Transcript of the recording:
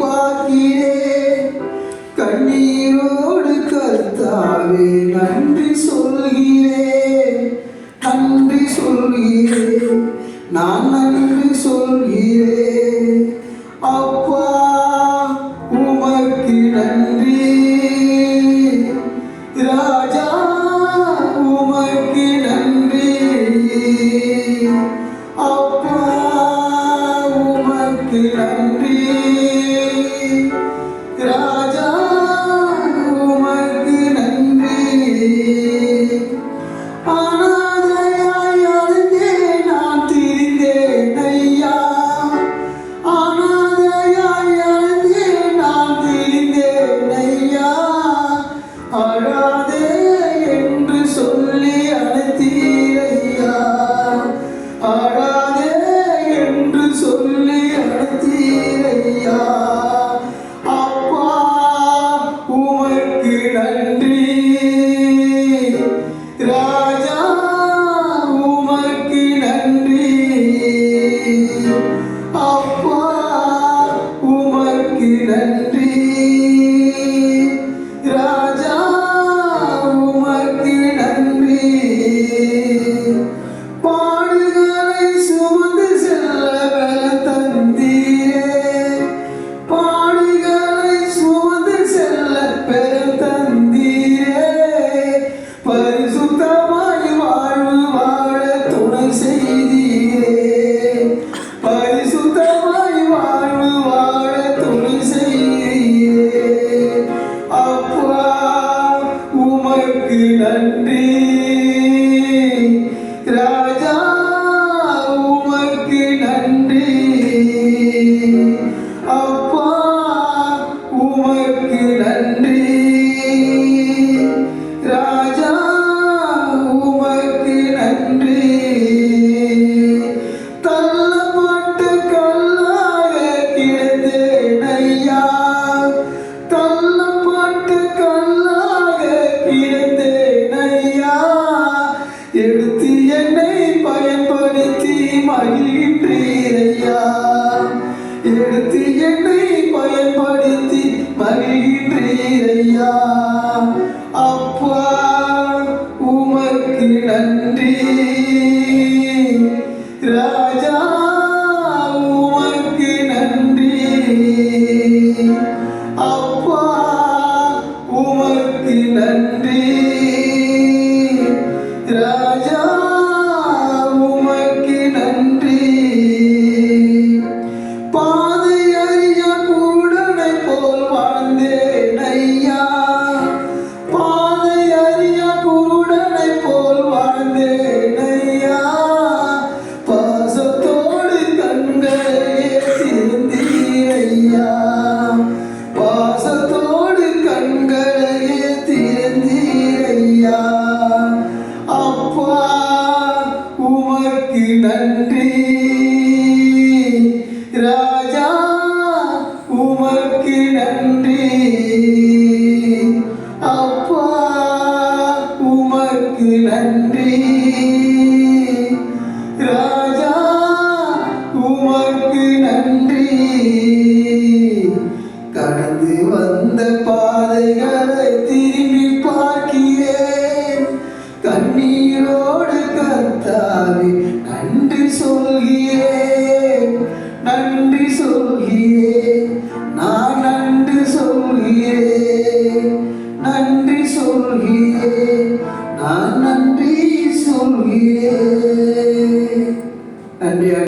பார்க்கிறேன். கண்ணீரோடு கர்த்தாவே நன்றி சொல்கிறேன், நன்றி சொல்கிறேன், நான் நன்றி சொல்கிறேன். அப்பா உமக்கு நன்றி, ராஜா உமக்கு நன்றி. அப்பா உமக்கு நன்றி, ராஜா உமக்கு நன்றி. அனாதையாய் அழுதே நான் திரிந்தேன் ஐயா, அனாதையாய் அழுதே நான் திரிந்தேன் ஐயா. அழாதே என்று சொல்லி அழைத்தீரையா, அழாதே என்று சொல்லி அழைத்தீரையா. அப்பா உமக்கு நன்றி, ராஜா உமக்கு நன்றி. அப்பா உமக்கு நன்றி, ராஜா உமக்கு நன்றி. பாடுகளை சுமந்து செல்ல பலம் தந்தீரே, பாடுகளை சுமந்து செல்ல பலம் தந்தீரே. பரிசுத்தமாய் வாழ்வு வாழ துணை செய்தீரே, பரிசுத்தமாய் வாழ்வு வாழ துணை செய்தீரே. அப்பா உமக்கு நன்றி, ராஜா உமக்கு நன்றி. அப்பா உமக்கு நன்றி, ராஜா உமக்கு நன்றி. தள்ளப்பட்ட கல்லாக கிடந்தேன் ஐயா, தள்ளப்பட்ட கல்லாக கிடந்தேன் ஐயா. எடுத்து என்னை பயன்படுத்தி மகிழ்கின்றீரையா, எடுத்து என்னை பயன்படுத்தி மகிழ்கின்றீரையா. அப்பா உமக்கு நன்றி, ராஜா உமக்கு நன்றி. அப்பா உமக்கு நன்றி, ராஜா உமக்கு நன்றி. பாதை அறிய கூடனை போல் வாழ்ந்தேன் ஐயா, பாதை அறிய கூடனை போல் வாழ்ந்தேன் ஐயா. பாசத்தோடு கண்களையே திறந்தீரையா, பாசத்தோடு கண்களையே திறந்தீரையா. அப்பா உமக்கு நன்றி, ராஜா உமக்கு நன்றி. அப்பா உமக்கு நன்றி, ராஜா உமக்கு நன்றி. கடந்து வந்த பாதைகளை திரும்பி பார்க்கிறேன். கண்ணீரோடு கர்த்தாவே நன்றி சொல்கிறேன், நன்றி சொல்கிறேன், நான் நன்றி சொல்கிறேன், நன்றி சொல்கிறேன், நான் நன்றி சொல்கிறேன். நன்றி.